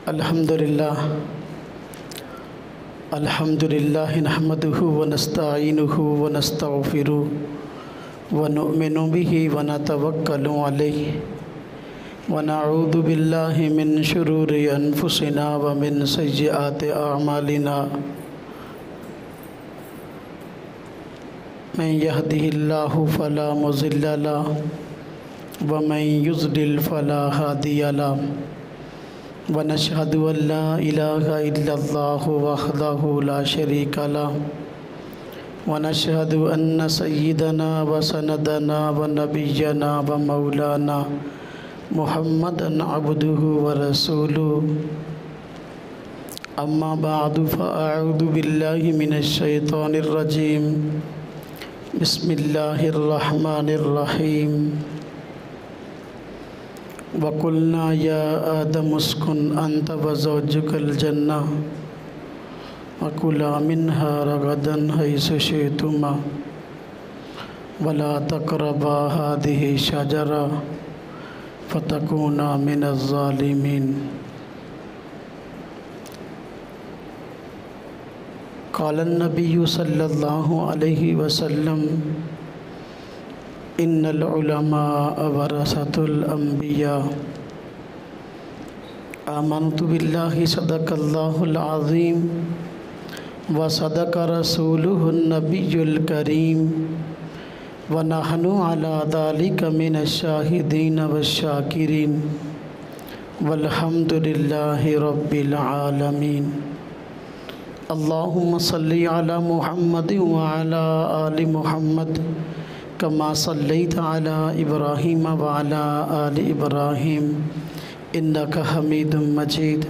الحمدللہ نحمدہ ونستعینہ ونستغفرہ ونؤمن بہ ونتوکل علیہ ونعوذ باللہ من شرور انفسنا ومن سیئات اعمالنا من یہدہ اللہ فلا مضل لہ ومن یضلل فلا ہادی لہ ونشهد أن لا إله إلا الله وحده لا شريك له ونشهد أن سيدنا وسندنا ونبينا ومولانا محمدا عبده ورسوله أما بعد فأعوذ بالله من الشيطان الرجيم بسم الله الرحمن الرحيم وَقُلْنَا يَا آدَمُ اسْكُنْ أَنْتَ وَزَوْجُكَ الْجَنَّةَ وَكُلَا مِنْهَا رَغَدًا حَيْثُ شِئْتُمَا وَلَا تَقْرَبَا هَٰذِهِ الشَّجَرَةَ فَتَكُونَا مِنَ الظَّالِمِينَ قال النبي صلى الله عليه وسلم ان العلماء ورثة الانبیاء آمنت باللہ صدق اللہ العظیم وصدق رسولہ النبی الکریم ونحن علی ذلک من الشاہدین والشاکرین والحمد للہ رب العالمین اللہم صلی علی محمد وعلی آل محمد كما صليت على إبراهيم وعلى آل إبراهيم إنك حميد مجيد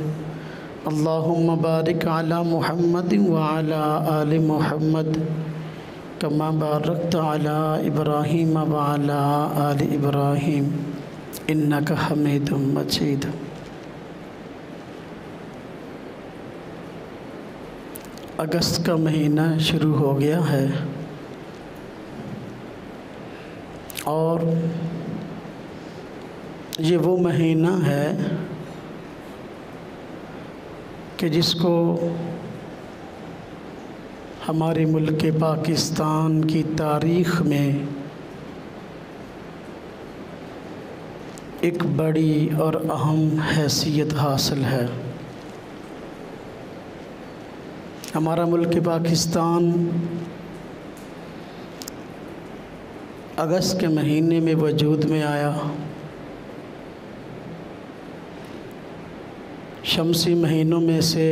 اللهم بارك على محمد وعلى آل محمد كما باركت على إبراهيم وعلى آل إبراهيم إنك حميد مجيد اگست کا مہینہ شروع ہو گیا ہے اور یہ وہ مہینہ ہے کہ جس کو ہمارے ملک پاکستان کی تاریخ میں ایک بڑی اور اہم حیثیت حاصل ہے۔ ہمارا ملک پاکستان اگست کے مہینے میں وجود میں آیا۔ شمسی مہینوں میں سے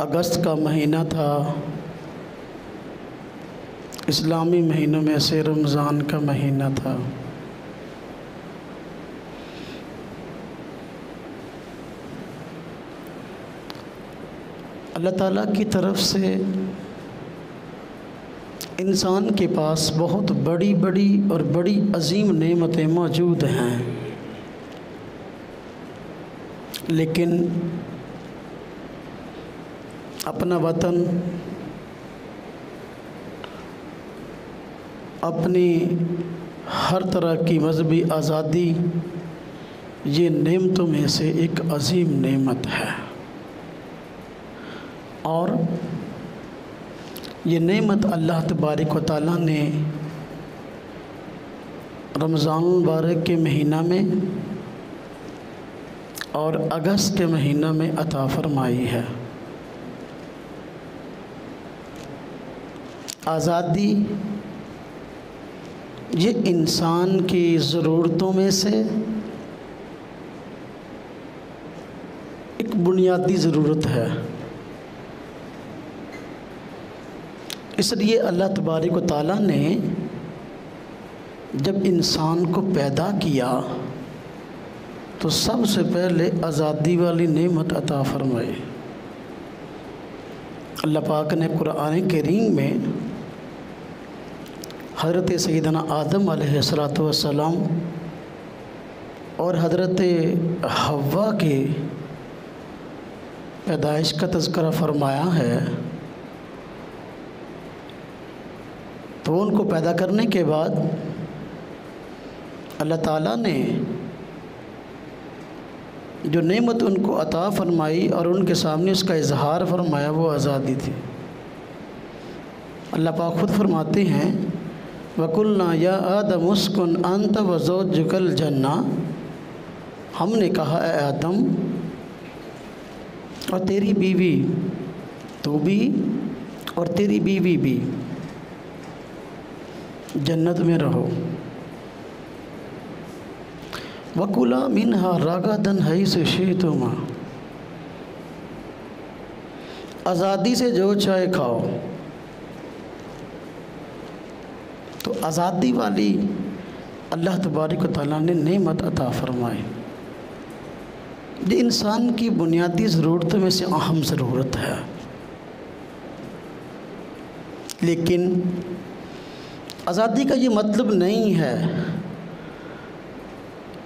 اگست کا مہینہ تھا، اسلامی مہینوں میں سے رمضان کا مہینہ تھا۔ اللہ تعالیٰ کی طرف سے انسان کے پاس بہت بڑی اور بڑی عظیم نعمتیں موجود ہیں، لیکن اپنا وطن، اپنی ہر طرح کی مذہبی آزادی یہ نعمتوں میں سے ایک عظیم نعمت ہے، اور یہ نعمت اللہ تبارک و تعالیٰ نے رمضان المبارک کے مہینہ میں اور اگست کے مہینہ میں عطا فرمائی ہے۔ آزادی یہ انسان کی ضرورتوں میں سے ایک بنیادی ضرورت ہے۔ اس لیے اللہ تبارک و تعالیٰ نے جب انسان کو پیدا کیا تو سب سے پہلے آزادی والی نعمت عطا فرمائی۔ اللہ پاک نے قرآن کریم میں حضرت سیدنا آدم علیہ السلام اور حضرت حوا کے پیدائش کا تذکرہ فرمایا ہے۔ تو ان کو پیدا کرنے کے بعد اللہ تعالیٰ نے جو نعمت ان کو عطا فرمائی اور ان کے سامنے اس کا اظہار فرمایا وہ آزادی تھی۔ اللہ پاک خود فرماتے ہیں وَقُلْنَا يَا آدَمُ اسْكُنْ أَنْتَ وَزَوْجُكَ الْجَنَّةَ، ہم نے کہا اے آدم اور تیری بیوی، تو بھی اور تیری بیوی بھی جنت میں رہو، وَكُلَا مِنْهَا رَغَدًا حَيْثُ شِئْتُمَا، آزادی سے جو چاہے کھاؤ۔ تو آزادی والی اللہ تبارک و تعالیٰ نے نعمت عطا فرمائی۔ یہ انسان کی بنیادی ضرورتوں میں سے اہم ضرورت ہے، لیکن آزادی کا یہ مطلب نہیں ہے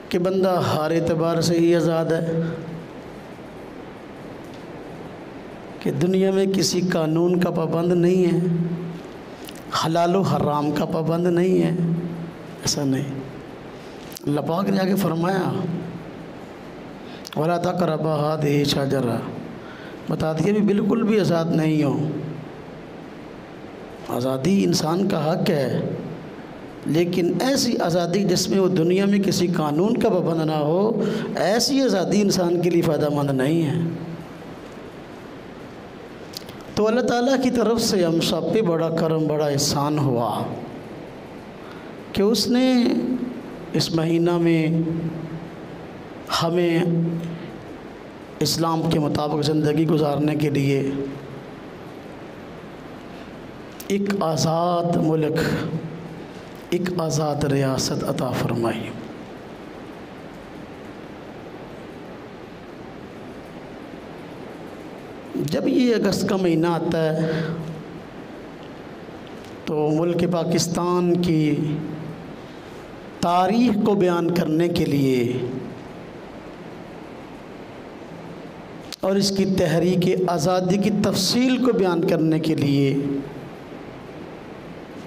کہ بندہ ہر اعتبار سے ہی آزاد ہے، کہ دنیا میں کسی قانون کا پابند نہیں ہے، حلال و حرام کا پابند نہیں ہے، ایسا نہیں۔ اللہ پاک نے آگے فرمایا وَلَا تَقْرَبَا هَٰذِهِ الشَّجَرَةَ، بتا دیا بھی بالکل بھی آزاد نہیں ہو۔ آزادی انسان کا حق ہے، لیکن ایسی آزادی جس میں وہ دنیا میں کسی قانون کا پابند نہ ہو، ایسی آزادی انسان کے لیے فائدہ مند نہیں ہے۔ تو اللہ تعالیٰ کی طرف سے ہم سب پہ بڑا کرم، بڑا احسان ہوا کہ اس نے اس مہینہ میں ہمیں اسلام کے مطابق زندگی گزارنے کے لیے ایک آزاد ملک، ایک آزاد ریاست عطا فرمائی۔ جب یہ اگست کا مہینہ آتا ہے تو ملک پاکستان کی تاریخ کو بیان کرنے کے لیے اور اس کی تحریک آزادی کی تفصیل کو بیان کرنے کے لیے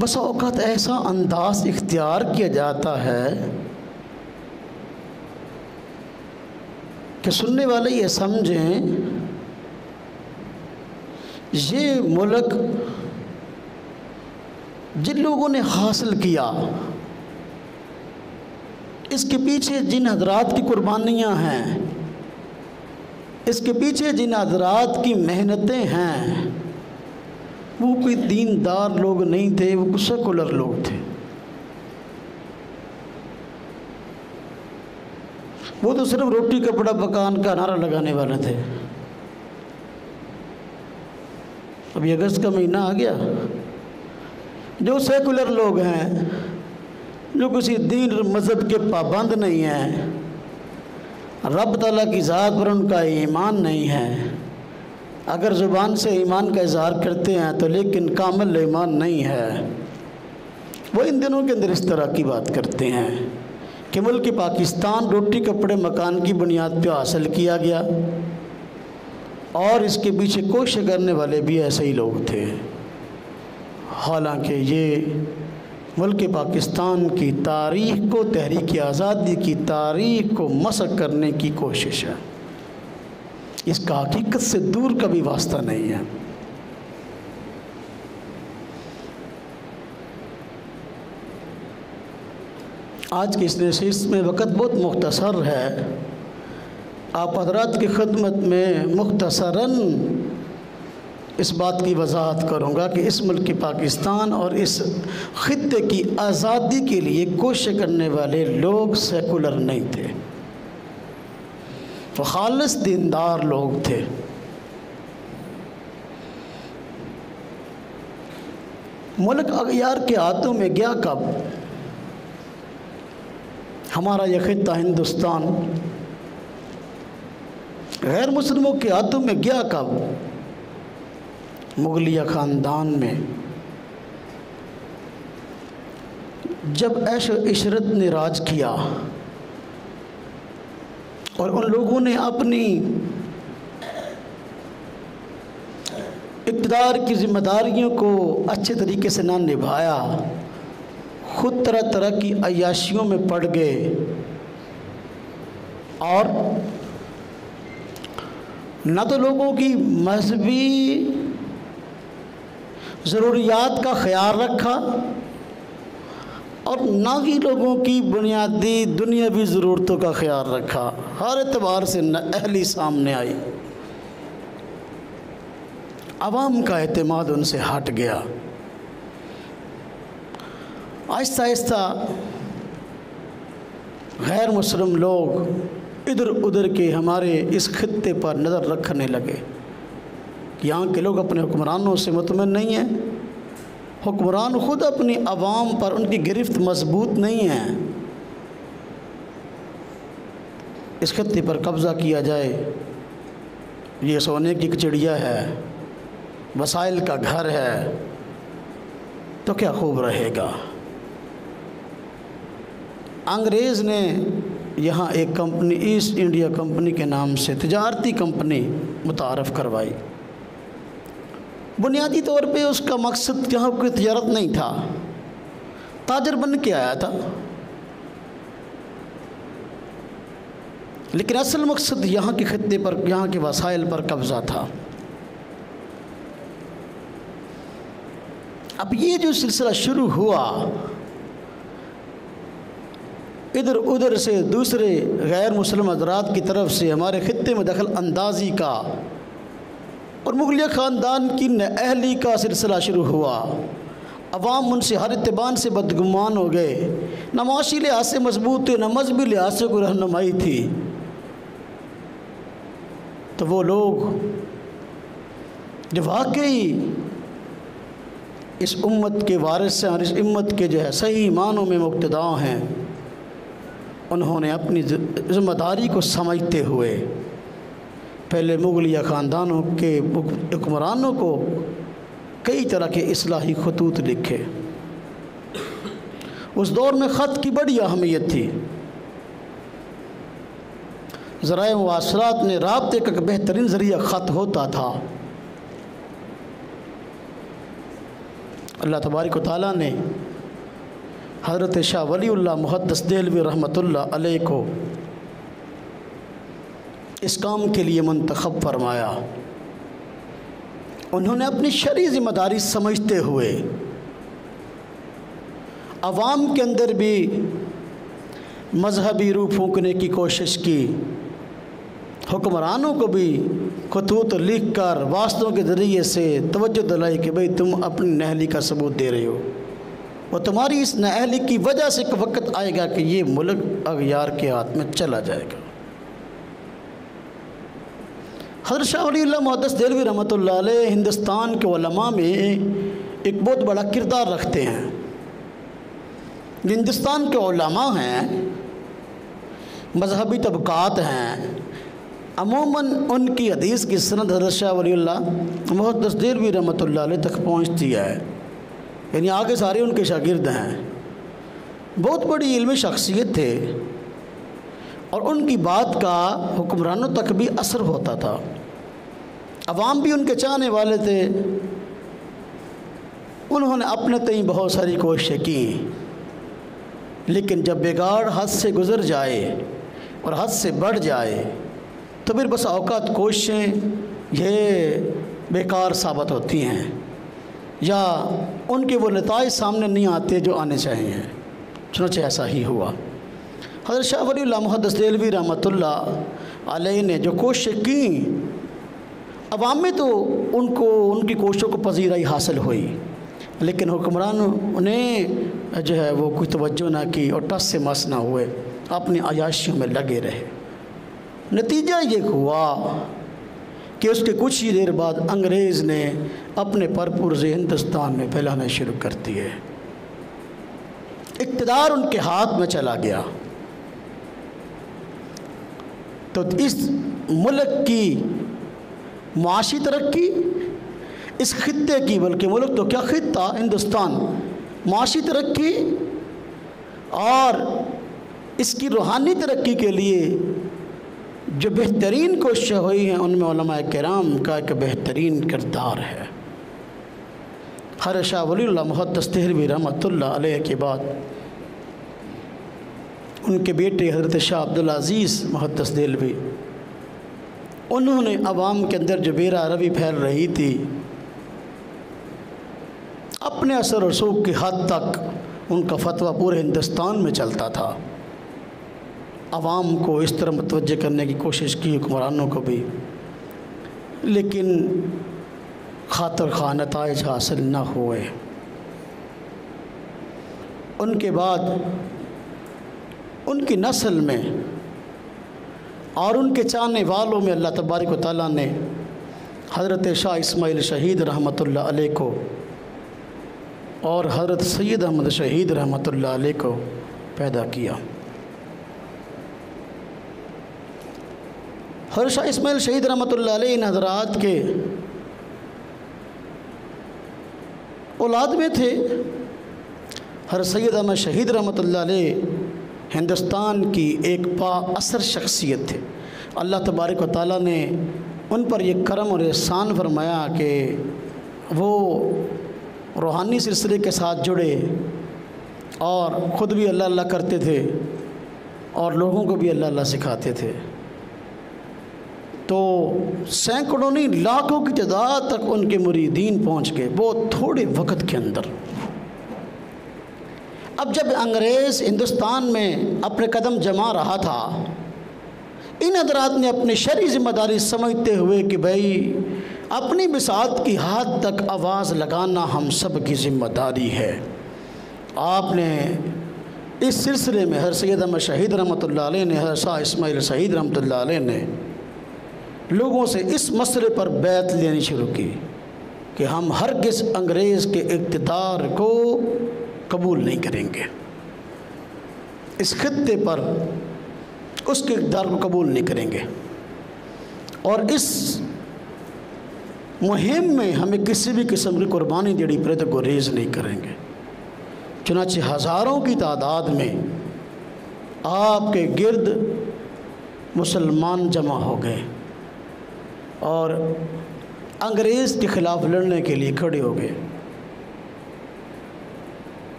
بس اوقات ایسا انداز اختیار کیا جاتا ہے کہ سننے والے یہ سمجھیں یہ ملک جن لوگوں نے حاصل کیا، اس کے پیچھے جن حضرات کی قربانیاں ہیں، اس کے پیچھے جن حضرات کی محنتیں ہیں، وہ کوئی دیندار لوگ نہیں تھے، وہ کچھ سیکولر لوگ تھے۔ وہ تو صرف روٹی کپڑا مکان کا نعرہ لگانے والے تھے۔ ابھی اگست کا مہینہ آ گیا، جو سیکولر لوگ ہیں، جو کسی دین اور مذہب کے پابند نہیں ہیں، رب تعالیٰ کی ذات پر ان کا ایمان نہیں ہے، اگر زبان سے ایمان کا اظہار کرتے ہیں تو لیکن کامل ایمان نہیں ہے، وہ ان دنوں کے اندر اس طرح کی بات کرتے ہیں کہ ملک پاکستان روٹی کپڑے مکان کی بنیاد پہ حاصل کیا گیا، اور اس کے پیچھے کوشش کرنے والے بھی ایسے ہی لوگ تھے۔ حالانکہ یہ ملک پاکستان کی تاریخ کو، تحریک آزادی کی تاریخ کو مسخ کرنے کی کوشش ہے، اس کا حقیقت سے دور کا بھی واسطہ نہیں ہے۔ آج کی اس نشست میں وقت بہت مختصر ہے، آپ حضرات کی خدمت میں مختصراً اس بات کی وضاحت کروں گا کہ اس ملک پاکستان اور اس خطے کی آزادی کے لیے کوشش کرنے والے لوگ سیکولر نہیں تھے، وہ خالص دیندار لوگ تھے۔ ملک اغیار کے ہاتھوں میں گیا کب؟ ہمارا یہ خطہ ہندوستان غیر مسلموں کے ہاتھوں میں گیا کب؟ مغلیہ خاندان میں، جب عیش و عشرت نے راج کیا اور ان لوگوں نے اپنی اقتدار کی ذمہ داریوں کو اچھے طریقے سے نہ نبھایا، خود طرح طرح کی عیاشیوں میں پڑ گئے اور نہ تو لوگوں کی مذہبی ضروریات کا خیال رکھا اور نہ ہی لوگوں کی بنیادی دنیاوی ضرورتوں کا خیال رکھا۔ ہر اعتبار سے نااہلی سامنے آئی، عوام کا اعتماد ان سے ہٹ گیا۔ آہستہ آہستہ غیر مسلم لوگ ادھر ادھر کے ہمارے اس خطے پر نظر رکھنے لگے کہ یہاں کے لوگ اپنے حکمرانوں سے مطمئن نہیں ہیں، حکمران خود اپنی عوام پر ان کی گرفت مضبوط نہیں ہے، اس خطے پر قبضہ کیا جائے، یہ سونے کی چڑیا ہے، وسائل کا گھر ہے، تو کیا خوب رہے گا۔ انگریز نے یہاں ایک کمپنی ایسٹ انڈیا کمپنی کے نام سے تجارتی کمپنی متعارف کروائی۔ بنیادی طور پہ اس کا مقصد یہاں کوئی تجارت نہیں تھا، تاجر بن کے آیا تھا، لیکن اصل مقصد یہاں کے خطے پر، یہاں کے وسائل پر قبضہ تھا۔ اب یہ جو سلسلہ شروع ہوا، ادھر ادھر سے دوسرے غیر مسلم حضرات کی طرف سے ہمارے خطے میں دخل اندازی کا اور مغلیہ خاندان کی نااہلی کا سلسلہ شروع ہوا۔ عوام ان سے ہر اعتبار سے بدگمان ہو گئے، نہ معاشی لحاظ سے مضبوط تھے، نہ مذہبی لحاظ سے کوئی رہنمائی تھی۔ تو وہ لوگ جو واقعی اس امت کے وارث ہیں اور اس امت کے جو ہے صحیح معنوں میں مقتدا ہیں، انہوں نے اپنی ذمہ داری کو سمجھتے ہوئے پہلے مغلیہ خاندانوں کے حکمرانوں کو کئی طرح کے اصلاحی خطوط لکھے۔ اس دور میں خط کی بڑی اہمیت تھی، ذرائع مواصلات میں رابطے کا بہترین ذریعہ خط ہوتا تھا۔ اللہ تبارک و تعالیٰ نے حضرت شاہ ولی اللہ محدث دہلوی رحمۃ اللہ علیہ کو اس کام کے لیے منتخب فرمایا۔ انہوں نے اپنی شرعی ذمہ داری سمجھتے ہوئے عوام کے اندر بھی مذہبی روح پھونکنے کی کوشش کی، حکمرانوں کو بھی خطوط لکھ کر واسطوں کے ذریعے سے توجہ دلائی کہ بھئی تم اپنی نااہلی کا ثبوت دے رہے ہو، اور تمہاری اس نااہلی کی وجہ سے ایک وقت آئے گا کہ یہ ملک اغیار کے ہاتھ میں چلا جائے گا۔ حضرت شاہ ولی اللہ محدث دہلوی رحمۃ اللہ علیہ ہندوستان کے علماء میں ایک بہت بڑا کردار رکھتے ہیں۔ ہندوستان کے علماء ہیں، مذہبی طبقات ہیں، عموماً ان کی حدیث کی سند حضرت شاہ ولی اللہ محدث دہلوی رحمۃ اللہ علیہ تک پہنچتی ہے، یعنی آگے سارے ان کے شاگرد ہیں، بہت بڑی علمی شخصیت تھے، اور ان کی بات کا حکمرانوں تک بھی اثر ہوتا تھا، عوام بھی ان کے چاہنے والے تھے۔ انہوں نے اپنے تئیں بہت ساری کوششیں کی، لیکن جب بگاڑ حد سے گزر جائے اور حد سے بڑھ جائے تو پھر بس اوقات کوششیں یہ بیکار ثابت ہوتی ہیں، یا ان کے وہ نتائج سامنے نہیں آتے جو آنے چاہیے۔ چنانچہ ایسا ہی ہوا۔ حضرت شاہ ولی اللہ محدث دہلوی رحمۃ اللہ علیہ نے جو کوششیں کیں، عوام میں تو ان کی کوششوں کو پذیرائی حاصل ہوئی، لیکن حکمرانوں نے جو ہے وہ کوئی توجہ نہ کی اور ٹس سے مس نہ ہوئے، اپنی عیاشیوں میں لگے رہے۔ نتیجہ یہ ہوا کہ اس کے کچھ ہی دیر بعد انگریز نے اپنے پرپرزے ہندوستان میں پھیلانا شروع کر دیے، اقتدار ان کے ہاتھ میں چلا گیا۔ تو اس ملک کی معاشی ترقی، اس خطے کی، بلکہ ملک تو کیا خطہ ہندوستان، معاشی ترقی اور اس کی روحانی ترقی کے لیے جو بہترین کوششیں ہوئی ہیں، ان میں علماء کرام کا ایک بہترین کردار ہے۔ حضرت شاہ ولی اللہ محدث دہلوی رحمۃ اللہ علیہ کے بعد ان کے بیٹے حضرت شاہ عبدالعزیز محدث دہلوی انہوں نے عوام کے اندر جو بیرا روی پھیل رہی تھی اپنے اثر و رسوخ کی حد تک ان کا فتویٰ پورے ہندوستان میں چلتا تھا. عوام کو اس طرح متوجہ کرنے کی کوشش کی حکمرانوں کو بھی، لیکن خاطر خواہ نتائج حاصل نہ ہوئے. ان کے بعد ان کی نسل میں اور ان کے چاہنے والوں میں اللہ تبارک و تعالیٰ نے حضرت شاہ اسماعیل شہید رحمۃ اللہ علیہ کو اور حضرت سید احمد شہید رحمۃ اللہ علیہ کو پیدا کیا. حضرت شاہ اسماعیل شہید رحمۃ اللہ علیہ ان حضرات کے اولاد میں تھے. حضرت سید احمد شہید رحمۃ اللہ علیہ ہندوستان کی ایک با اثر شخصیت تھے. اللہ تبارک و تعالیٰ نے ان پر یہ کرم اور احسان فرمایا کہ وہ روحانی سلسلے کے ساتھ جڑے اور خود بھی اللہ اللہ کرتے تھے اور لوگوں کو بھی اللہ اللہ سکھاتے تھے. تو سینکڑوں نہیں لاکھوں کی تعداد تک ان کے مریدین پہنچ گئے بہت تھوڑے وقت کے اندر. اب جب انگریز ہندوستان میں اپنے قدم جما رہا تھا، ان حضرات نے اپنی شرعی ذمہ داری سمجھتے ہوئے کہ بھائی اپنی بساط کی حد تک آواز لگانا ہم سب کی ذمہ داری ہے. آپ نے اس سلسلے میں حضرت سید احمد شہید رحمۃ اللہ علیہ نے، حضرت شاہ اسماعیل شہید رحمۃ اللہ علیہ نے لوگوں سے اس مسئلے پر بیعت لینی شروع کی کہ ہم ہرگز انگریز کے اقتدار کو قبول نہیں کریں گے، اس خطے پر اس کے اقتدار کو قبول نہیں کریں گے، اور اس مہم میں ہمیں کسی بھی قسم کی قربانی دینی پڑے تو گریز نہیں کریں گے. چنانچہ ہزاروں کی تعداد میں آپ کے گرد مسلمان جمع ہو گئے اور انگریز کے خلاف لڑنے کے لیے کھڑے ہو گئے.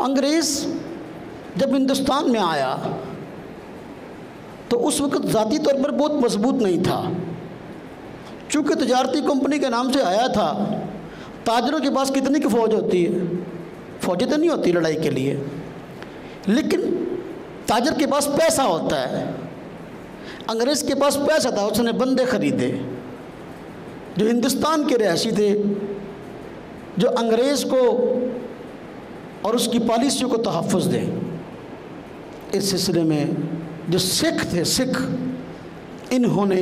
انگریز جب ہندوستان میں آیا تو اس وقت ذاتی طور پر بہت مضبوط نہیں تھا، چونکہ تجارتی کمپنی کے نام سے آیا تھا. تاجروں کے پاس کتنی کی فوج ہوتی ہے؟ فوجیں تو نہیں ہوتی لڑائی کے لیے، لیکن تاجر کے پاس پیسہ ہوتا ہے. انگریز کے پاس پیسہ تھا، اس نے بندے خریدے جو ہندوستان کے رہائشی تھے، جو انگریز کو اور اس کی پالیسیوں کو تحفظ دیں. اس سلسلے میں جو سکھ تھے، سکھ، انہوں نے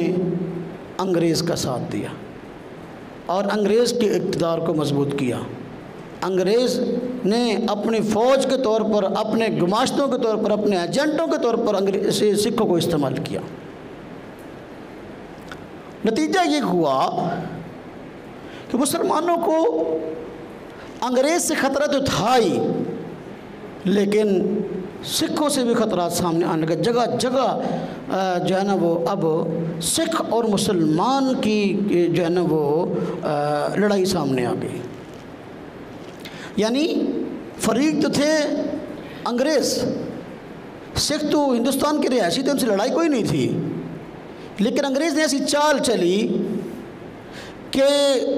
انگریز کا ساتھ دیا اور انگریز کے اقتدار کو مضبوط کیا. انگریز نے اپنی فوج کے طور پر، اپنے گماشتوں کے طور پر، اپنے ایجنٹوں کے طور پر سکھوں کو استعمال کیا. نتیجہ یہ ہوا کہ مسلمانوں کو انگریز سے خطرہ تو تھا ہی، لیکن سکھوں سے بھی خطرات سامنے آنے لگے. جگہ جگہ جو ہے نا وہ اب سکھ اور مسلمان کی جو ہے نا وہ لڑائی سامنے آ گئی. یعنی فریق تو تھے انگریز، سکھ تو ہندوستان کے رہائشی تھے، ان سے لڑائی کوئی نہیں تھی، لیکن انگریز نے ایسی چال چلی کہ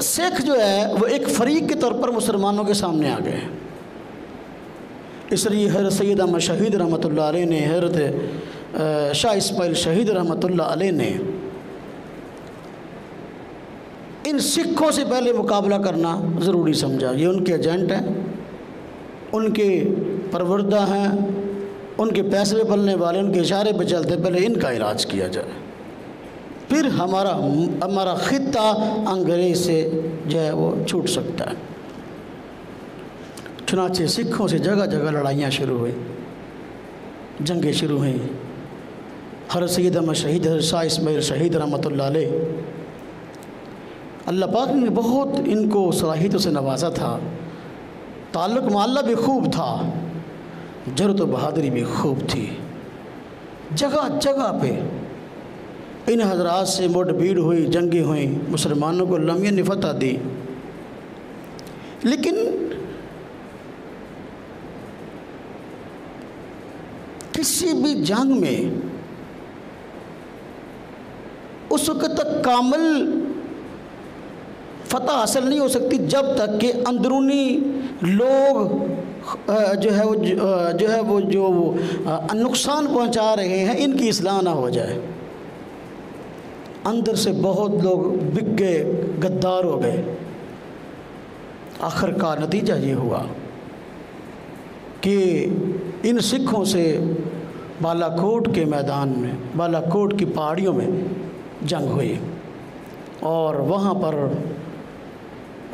سکھ جو ہے وہ ایک فریق کے طور پر مسلمانوں کے سامنے آ گئے. اس لیے حضرت سید احمد شہید رحمۃ اللہ علیہ نے، حضرت شاہ اسماعیل شہید رحمۃ اللہ علیہ نے ان سکھوں سے پہلے مقابلہ کرنا ضروری سمجھا. یہ ان کے ایجنٹ ہیں، ان کے پروردہ ہیں، ان کے پیسے پہ پلنے والے، ان کے اشارے پہ چلتے، پہلے ان کا علاج کیا جائے، پھر ہمارا خطہ انگریز سے جو ہے وہ چھوٹ سکتا ہے. چنانچہ سکھوں سے جگہ جگہ لڑائیاں شروع ہوئیں، جنگیں شروع ہوئیں. حضرت سید احمد شہید، حضرت شاہ اسماعیل شہید رحمۃ اللہ علیہ، اللہ پاک نے بہت ان کو صلاحیتوں سے نوازا تھا. تعلق معلّہ بھی خوب تھا، جرأت و بہادری بھی خوب تھی. جگہ جگہ پہ ان حضرات سے مٹ بھیڑ ہوئی، جنگیں ہوئیں، مسلمانوں کو لمحے نے فتح دی. لیکن کسی بھی جنگ میں اس وقت تک کامل فتح حاصل نہیں ہو سکتی جب تک کہ اندرونی لوگ جو نقصان پہنچا رہے ہیں ان کی اصلاح نہ ہو جائے۔ اندر سے بہت لوگ بک گئے، غدار ہو گئے۔ آخر کا نتیجہ یہ ہوا کہ ان سکھوں سے بالا کوٹ کے میدان میں، بالا کوٹ کی پہاڑیوں میں جنگ ہوئی اور وہاں پر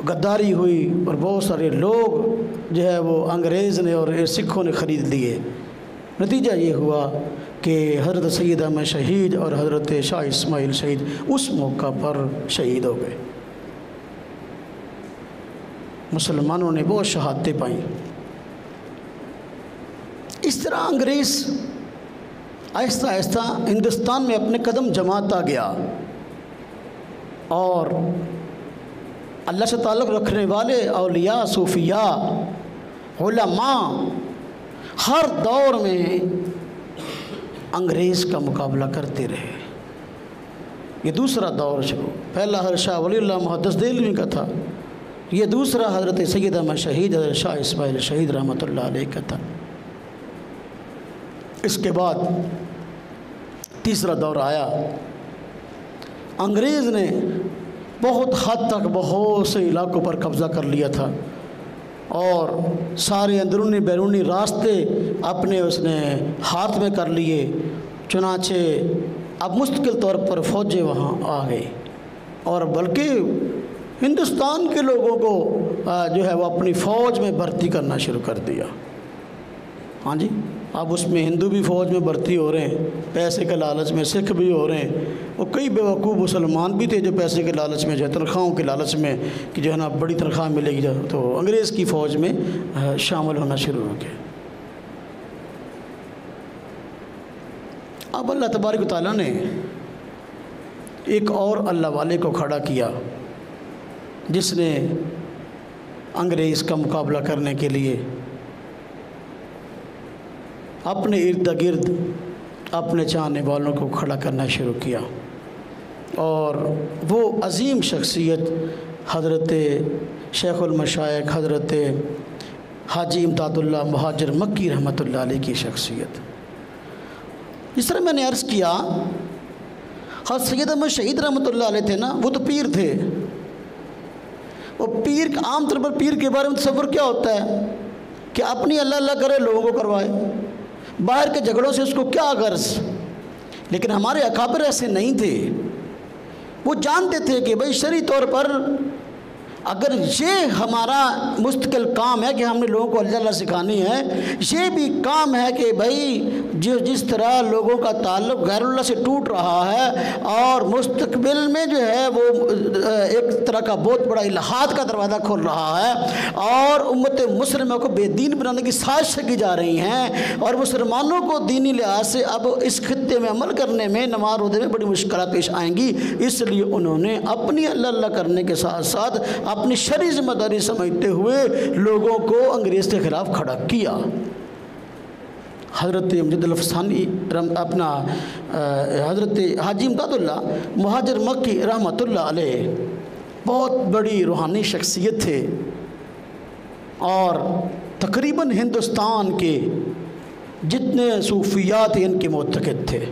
غداری ہوئی اور بہت سارے لوگ جو ہے وہ انگریز نے اور سکھوں نے خرید لیے۔ نتیجہ یہ ہوا کہ حضرت سید احمد شہید اور حضرت شاہ اسماعیل شہید اس موقع پر شہید ہو گئے۔ مسلمانوں نے بہت شہادتیں پائیں۔ اس طرح انگریز آہستہ آہستہ ہندوستان میں اپنے قدم جماتا گیا اور اللہ سے تعلق رکھنے والے اولیاء، صوفیاء، علماء ہر دور میں انگریز کا مقابلہ کرتے رہے۔ یہ دوسرا دور شروع، پہلا حضرت شاہ ولی اللہ محدث دہلوی کا تھا، یہ دوسرا حضرت سید احمد شہید، حضرت شاہ اسماعیل شہید رحمۃ اللہ علیہ کا تھا۔ اس کے بعد تیسرا دور آیا۔ انگریز نے بہت حد تک بہت سے علاقوں پر قبضہ کر لیا تھا اور سارے اندرونی بیرونی راستے اپنے اس نے ہاتھ میں کر لیے۔ چنانچہ اب مستقل طور پر فوجیں وہاں آ گئی اور بلکہ ہندوستان کے لوگوں کو جو ہے وہ اپنی فوج میں بھرتی کرنا شروع کر دیا۔ ہاں جی، اب اس میں ہندو بھی فوج میں بھرتی ہو رہے ہیں، پیسے کے لالچ میں سکھ بھی ہو رہے ہیں، اور کئی بیوقوف مسلمان بھی تھے جو پیسے کے لالچ میں، جو ہے تنخواہوں کے لالچ میں کہ جو ہے نا بڑی تنخواہ ملے گی، تو انگریز کی فوج میں شامل ہونا شروع ہو گئے۔ اب اللہ تبارک و تعالیٰ نے ایک اور اللہ والے کو کھڑا کیا جس نے انگریز کا مقابلہ کرنے کے لیے اپنے ارد گرد اپنے چاہنے والوں کو کھڑا کرنا شروع کیا، اور وہ عظیم شخصیت حضرت شیخ المشائخ حضرت حاجی امداد اللہ مہاجر مکی رحمۃ اللہ علیہ کی شخصیت۔ جس طرح میں نے عرض کیا، حضرت سید احمد شہید رحمۃ اللہ علیہ تھے نا، وہ تو پیر تھے۔ وہ پیر عام طور پر پیر کے بارے میں تصور کیا ہوتا ہے کہ اپنی اللہ اللہ کرے، لوگوں کو کروائے، باہر کے جھگڑوں سے اس کو کیا غرض۔ لیکن ہمارے اکابر ایسے نہیں تھے، وہ جانتے تھے کہ بھئی شرعی طور پر اگر یہ ہمارا مستقل کام ہے کہ ہم نے لوگوں کو اللہ اللہ سکھانی ہے، یہ بھی کام ہے کہ بھئی جس طرح لوگوں کا تعلق غیر اللہ سے ٹوٹ رہا ہے اور مستقبل میں جو ہے وہ ایک طرح کا بہت بڑا الحاد کا دروازہ کھول رہا ہے اور امت مسلمہ کو بے دین بنانے کی سازشیں کی جا رہی ہیں، اور مسلمانوں کو دینی لحاظ سے اب اس خطے میں عمل کرنے میں، نماز روزے میں بڑی مشکلات پیش آئیں گی، اس لیے انہوں نے اپنی اللہ اللہ کرنے کے ساتھ ساتھ اپنی شرعی ذمہ داری سمجھتے ہوئے لوگوں کو انگریز کے خلاف کھڑا کیا۔ حضرت امجد الفسانی اپنا حضرت حاجی امداد اللہ مہاجر مکی رحمۃ اللہ علیہ بہت بڑی روحانی شخصیت تھے، اور تقریباً ہندوستان کے جتنے صوفیاء تھے ان کے معتقد تھے،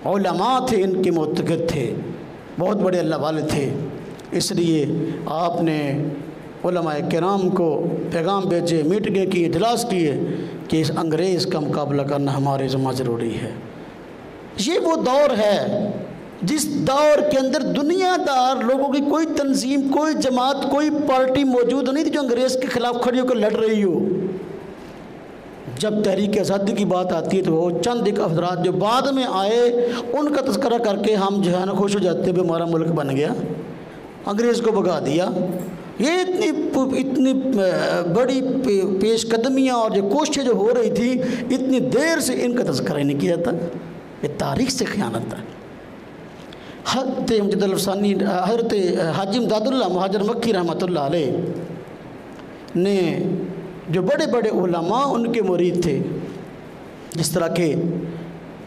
علماء تھے ان کے معتقد تھے، بہت بڑے اللہ والے تھے۔ اس لیے آپ نے علماء کرام کو پیغام بھیجے، میٹنگیں کی، اجلاس کیے کہ اس انگریز کا مقابلہ کرنا ہمارے ذمہ ضروری ہے۔ یہ وہ دور ہے جس دور کے اندر دنیا دار لوگوں کی کوئی تنظیم، کوئی جماعت، کوئی پارٹی موجود نہیں تھی جو انگریز کے خلاف کھڑی ہو کر لڑ رہی ہو۔ جب تحریک آزادی کی بات آتی ہے تو وہ چند ایک افراد جو بعد میں آئے ان کا تذکرہ کر کے ہم جو ہے نا خوش ہو جاتے ہیں، ہمارا ملک بن گیا، انگریز کو بھگا دیا۔ یہ اتنی بڑی پیش قدمیاں اور جو کوششیں جو ہو رہی تھی، اتنی دیر سے ان کا تذکرہ نہیں کیا جاتا، یہ تاریخ سے خیانت ہے۔ حضرت امجد الفسانی حضرت حاجی امداد اللہ مہاجر مکی رحمۃ اللہ علیہ نے جو بڑے بڑے علماء ان کے مرید تھے، جس طرح کہ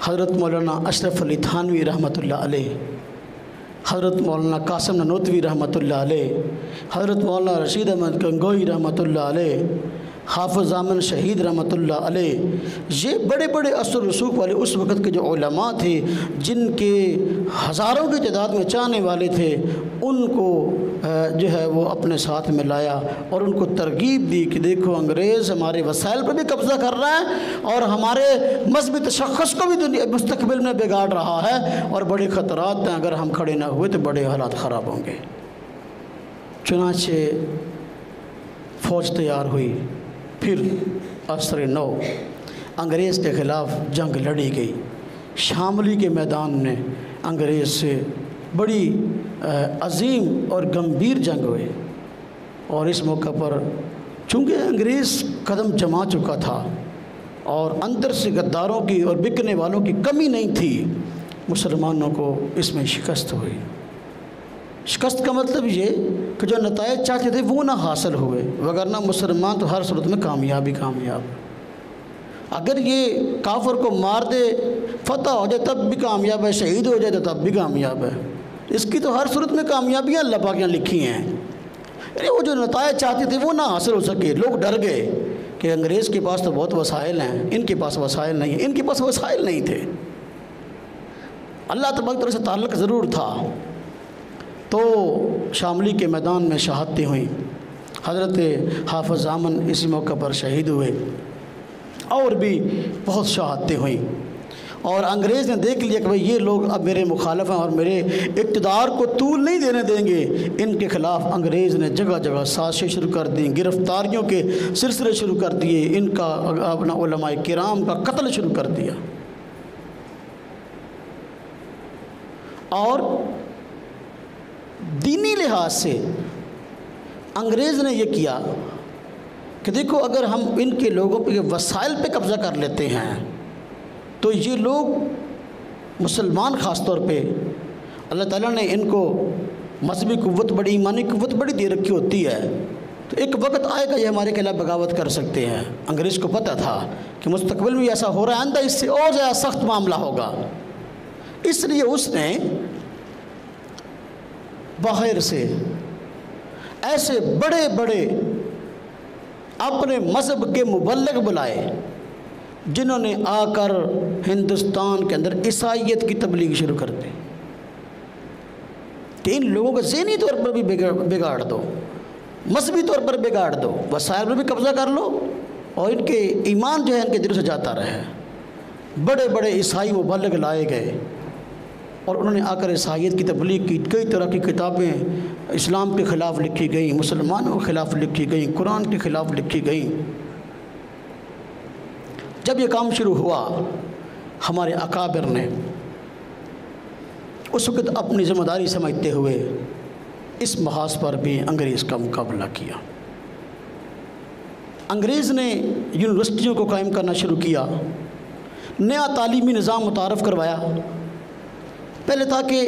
حضرت مولانا اشرف علی تھانوی رحمۃ اللہ علیہ، حضرت مولانا قاسم نانوتوی رحمۃ اللہ علیہ، حضرت مولانا رشید احمد گنگوئی رحمۃ اللہ علیہ، حافظ زامن شہید رحمۃ اللہ علیہ، یہ بڑے بڑے اثر رسوخ والے اس وقت کے جو علماء تھے، جن کے ہزاروں کی تعداد میں چاہنے والے تھے، ان کو جو ہے وہ اپنے ساتھ میں لایا اور ان کو ترغیب دی کہ دیکھو انگریز ہمارے وسائل پر بھی قبضہ کر رہا ہے اور ہمارے مذہبی تشخص کو بھی مستقبل میں بگاڑ رہا ہے، اور بڑے خطرات ہیں، اگر ہم کھڑے نہ ہوئے تو بڑے حالات خراب ہوں گے۔ چنانچہ فوج تیار ہوئی، پھر عصر نو انگریز کے خلاف جنگ لڑی گئی۔ شاملی کے میدان میں انگریز سے بڑی عظیم اور گمبھیر جنگ ہوئی، اور اس موقع پر چونکہ انگریز قدم جما چکا تھا اور اندر سے غداروں کی اور بکنے والوں کی کمی نہیں تھی، مسلمانوں کو اس میں شکست ہوئی۔ شکست کا مطلب یہ کہ جو نتائج چاہتے تھے وہ نہ حاصل ہوئے، وگرنہ مسلمان تو ہر صورت میں کامیاب۔ اگر یہ کافر کو مار دے، فتح ہو جائے تب بھی کامیاب ہے، شہید ہو جائے تو تب بھی کامیاب ہے، اس کی تو ہر صورت میں کامیابیاں اللہ پاک نے لکھی ہیں۔ یعنی وہ جو نتائج چاہتے تھے وہ نہ حاصل ہو سکے، لوگ ڈر گئے کہ انگریز کے پاس تو بہت وسائل ہیں، ان کے پاس وسائل نہیں ہیں، ان کے پاس وسائل نہیں تھے۔ اللہ تبارک طرح سے تعلق ضرور تھا۔ تو شاملی کے میدان میں شہادتیں ہوئیں، حضرت حافظ زامن اسی موقع پر شہید ہوئے، اور بھی بہت شہادتیں ہوئیں، اور انگریز نے دیکھ لیا کہ بھئی یہ لوگ اب میرے مخالف ہیں اور میرے اقتدار کو طول نہیں دینے دیں گے۔ ان کے خلاف انگریز نے جگہ جگہ سازشیں شروع کر دیں، گرفتاریوں کے سلسلے شروع کر دیے، ان کا اپنا علماء کرام کا قتل شروع کر دیا۔ اور دینی لحاظ سے انگریز نے یہ کیا کہ دیکھو اگر ہم ان کے لوگوں پہ وسائل پہ قبضہ کر لیتے ہیں تو یہ لوگ مسلمان خاص طور پہ اللہ تعالیٰ نے ان کو مذہبی قوت بڑی، ایمانی قوت بڑی دے رکھی ہوتی ہے، تو ایک وقت آئے گا یہ ہمارے خلاف بغاوت کر سکتے ہیں۔ انگریز کو پتہ تھا کہ مستقبل میں ایسا ہو رہا ہے، آئندہ اس سے اور زیادہ سخت معاملہ ہوگا، اس لیے اس نے باہر سے ایسے بڑے بڑے اپنے مذہب کے مبلغ بلائے جنہوں نے آ کر ہندوستان کے اندر عیسائیت کی تبلیغ شروع کر دی کہ ان لوگوں کو ذہنی طور پر بھی بگاڑ دو، مذہبی طور پر بگاڑ دو، وسائل پر بھی قبضہ کر لو، اور ان کے ایمان جو ہے ان کے دل سے جاتا رہے۔ بڑے بڑے عیسائی مبلغ لائے گئے اور انہوں نے آ کر عیسائیت کی تبلیغ کی، کئی طرح کی کتابیں اسلام کے خلاف لکھی گئیں، مسلمانوں کے خلاف لکھی گئیں، قرآن کے خلاف لکھی گئیں۔ جب یہ کام شروع ہوا ہمارے اکابر نے اس وقت اپنی ذمہ داری سمجھتے ہوئے اس محاذ پر بھی انگریز کا مقابلہ کیا۔ انگریز نے یونیورسٹیوں کو قائم کرنا شروع کیا، نیا تعلیمی نظام متعارف کروایا۔ پہلے تھا کہ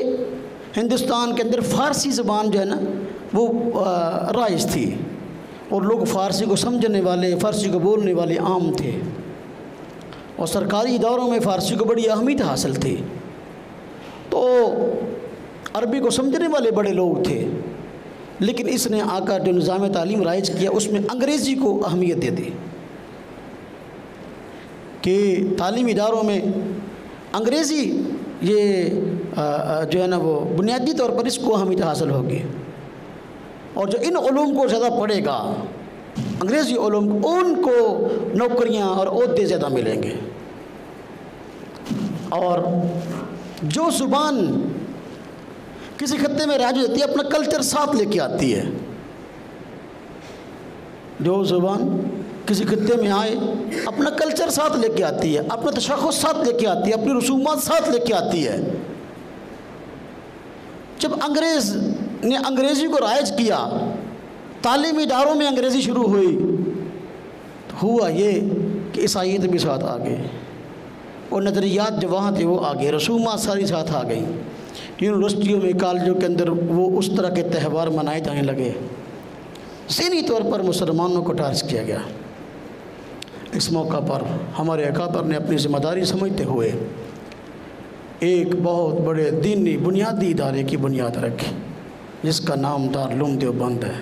ہندوستان کے اندر فارسی زبان جو ہے نا وہ رائج تھی، اور لوگ فارسی کو سمجھنے والے، فارسی کو بولنے والے عام تھے، اور سرکاری اداروں میں فارسی کو بڑی اہمیت حاصل تھی، تو عربی کو سمجھنے والے بڑے لوگ تھے۔ لیکن اس نے آ کر جو نظام تعلیم رائج کیا اس میں انگریزی کو اہمیت دے دی کہ تعلیمی اداروں میں انگریزی یہ جو ہے نا وہ بنیادی طور پر اس کو اہمیت حاصل ہوگی، اور جو ان علوم کو زیادہ پڑھے گا انگریزی علوم، ان کو نوکریاں اور عہدے زیادہ ملیں گے۔ اور جو زبان کسی خطے میں رائج ہوتی ہے اپنا کلچر ساتھ لے کے آتی ہے، جو زبان کسی خطے میں آئے اپنا کلچر ساتھ لے کے آتی ہے، اپنا تشخص ساتھ لے کے آتی ہے، اپنی رسومات ساتھ لے کے آتی ہے۔ جب انگریز نے انگریزی کو رائج کیا، تعلیمی اداروں میں انگریزی شروع ہوئی، تو ہوا یہ کہ عیسائیت بھی ساتھ آ گئی، اور نظریات جو وہاں تھے وہ آ گئے، رسومات ساری ساتھ آ گئیں۔ یونیورسٹیوں میں، کالجوں کے اندر وہ اس طرح کے تہوار منائے جانے لگے، ذہنی طور پر مسلمانوں کو ٹارچ کیا گیا۔ اس موقع پر ہمارے اکابر نے اپنی ذمہ داری سمجھتے ہوئے ایک بہت بڑے دینی بنیادی ادارے کی بنیاد رکھی جس کا نام دارالعلوم دیوبند ہے۔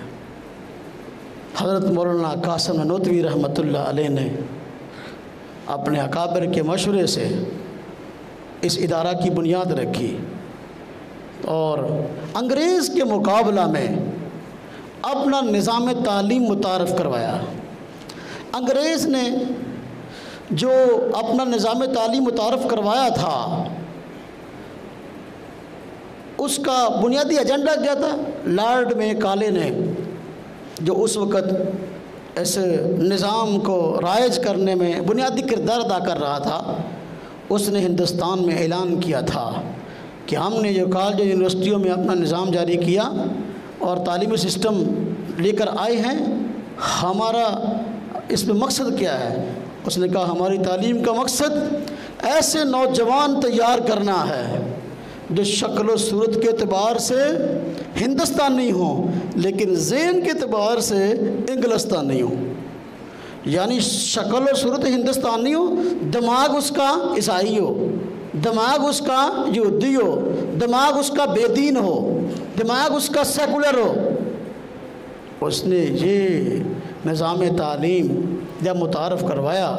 حضرت مولانا قاسم نانوتوی رحمۃ اللہ علیہ نے اپنے اکابر کے مشورے سے اس ادارہ کی بنیاد رکھی اور انگریز کے مقابلہ میں اپنا نظام تعلیم متعارف کروایا۔ انگریز نے جو اپنا نظام تعلیم متعارف کروایا تھا اس کا بنیادی ایجنڈا کیا تھا؟ لارڈ میکالے نے جو اس وقت اس نظام کو رائج کرنے میں بنیادی کردار ادا کر رہا تھا، اس نے ہندوستان میں اعلان کیا تھا کہ ہم نے جو کالج اور یونیورسٹیوں میں اپنا نظام جاری کیا اور تعلیمی سسٹم لے کر آئے ہیں، ہمارا اس میں مقصد کیا ہے؟ اس نے کہا ہماری تعلیم کا مقصد ایسے نوجوان تیار کرنا ہے جو شکل و صورت کے اعتبار سے ہندوستانی ہوں لیکن ذہن کے اعتبار سے انگلستانی ہوں۔ یعنی شکل و صورت ہندوستانی ہو، دماغ اس کا عیسائی ہو، دماغ اس کا یہودی ہو، دماغ اس کا بے دین ہو، دماغ اس کا سیکولر ہو۔ اس نے یہ نظام تعلیم جب متعارف کروایا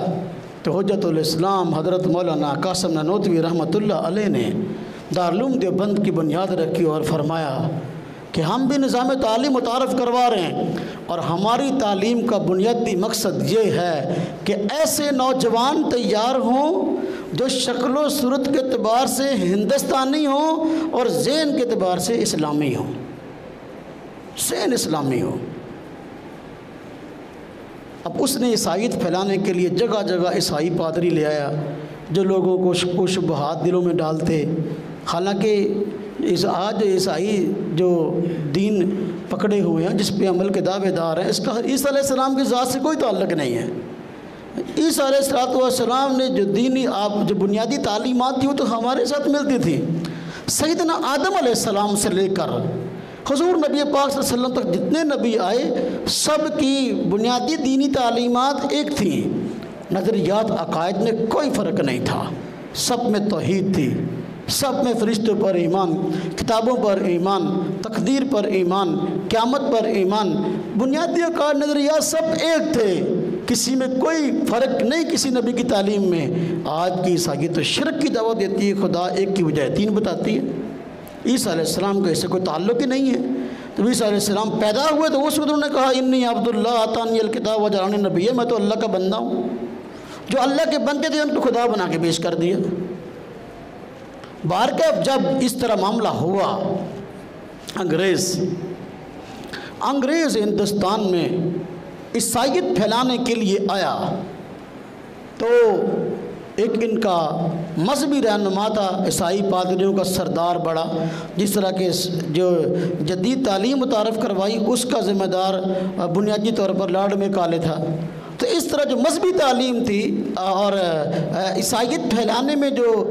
تو حجت الاسلام حضرت مولانا قاسم نانوتوی رحمۃ اللہ علیہ نے دارالعلوم دیوبند کی بنیاد رکھی اور فرمایا کہ ہم بھی نظام تعلیم متعارف کروا رہے ہیں اور ہماری تعلیم کا بنیادی مقصد یہ ہے کہ ایسے نوجوان تیار ہوں جو شکل و صورت کے اعتبار سے ہندوستانی ہوں اور ذہن کے اعتبار سے اسلامی ہوں، ذہن اسلامی ہو۔ اب اس نے عیسائیت پھیلانے کے لیے جگہ جگہ عیسائی پادری لے آیا جو لوگوں کو شبہات دلوں میں ڈالتے، حالانکہ آج عیسائی جو دین پکڑے ہوئے ہیں جس پہ عمل کے دعوے دار ہیں، اس کا عیسیٰ علیہ السلام کی ذات سے کوئی تعلق نہیں ہے۔ عیسیٰ علیہ السلام نے جو دینی جو بنیادی تعلیمات تھی وہ تو ہمارے ساتھ ملتی تھی۔ سیدنا آدم علیہ السلام سے لے کر حضور نبی پاک صلی اللہ علیہ وسلم تک جتنے نبی آئے سب کی بنیادی دینی تعلیمات ایک تھیں، نظریات عقائد میں کوئی فرق نہیں تھا، سب میں توحید تھی، سب میں فرشتوں پر ایمان، کتابوں پر ایمان، تقدیر پر ایمان، قیامت پر ایمان، بنیادی عقائد نظریات سب ایک تھے، کسی میں کوئی فرق نہیں کسی نبی کی تعلیم میں۔ آج کی عیسائیت تو شرک کی دعوت دیتی ہے، خدا ایک کی بجائے تین بتاتی ہے۔ عیسیٰ علیہ السلام کا اس سے کوئی تعلق ہی نہیں ہے۔ جب عیسیٰ علیہ السلام پیدا ہوئے تو اس وقت انہوں نے کہا انی عبداللہ آتانی الکتاب وجعلنی نبیّا، میں تو اللہ کا بندہ ہوں۔ جو اللہ کے بندے تھے ان کو خدا بنا کے پیش کر دیا۔ بار کا جب اس طرح معاملہ ہوا، انگریز ہندوستان میں عیسائیت پھیلانے کے لیے آیا تو ایک ان کا مذہبی رہنما تھا، عیسائی پادریوں کا سردار بڑا، جس طرح کے جو جدید تعلیم متعارف کروائی اس کا ذمہ دار بنیادی طور پر لارڈ میکالے تھا۔ تو اس طرح جو مذہبی تعلیم تھی اور عیسائیت پھیلانے میں جو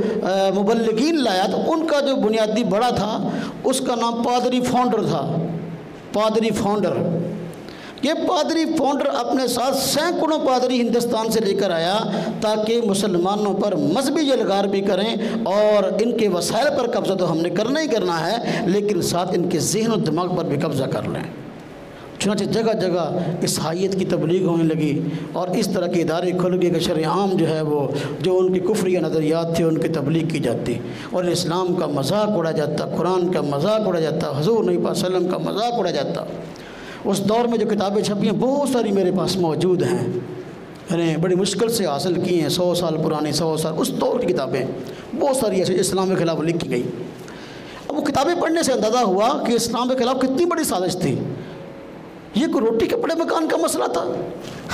مبلغین لایا تو ان کا جو بنیادی بڑا تھا اس کا نام پادری فاؤنڈر تھا، پادری فاؤنڈر۔ یہ پادری فاؤنڈر اپنے ساتھ سینکڑوں پادری ہندوستان سے لے کر آیا تاکہ مسلمانوں پر مذہبی یلغار بھی کریں اور ان کے وسائل پر قبضہ تو ہم نے کرنا ہی کرنا ہے لیکن ساتھ ان کے ذہن و دماغ پر بھی قبضہ کر لیں۔ چنانچہ جگہ جگہ عیسائیت کی تبلیغ ہونے لگی اور اس طرح کے ادارے کھل گئے کہ شرع عام جو ہے وہ جو ان کی کفری نظریات تھے ان کی تبلیغ کی جاتی اور اسلام کا مذاق اڑا جاتا، قرآن کا مذاق اڑا جاتا، حضور نبی صلی اللہ علیہ وسلم کا مذاق اڑا جاتا۔ اس دور میں جو کتابیں چھپی ہیں بہت ساری میرے پاس موجود ہیں، میں نے بڑی مشکل سے حاصل کی ہیں، 100 سال پرانی، 100 سال اس دور کی کتابیں بہت ساری ایسے اسلام کے خلاف لکھی گئی۔ اب وہ کتابیں پڑھنے سے اندازہ ہوا کہ اسلام کے خلاف کتنی بڑی سازش تھی۔ یہ کوئی روٹی کپڑے مکان کا مسئلہ تھا؟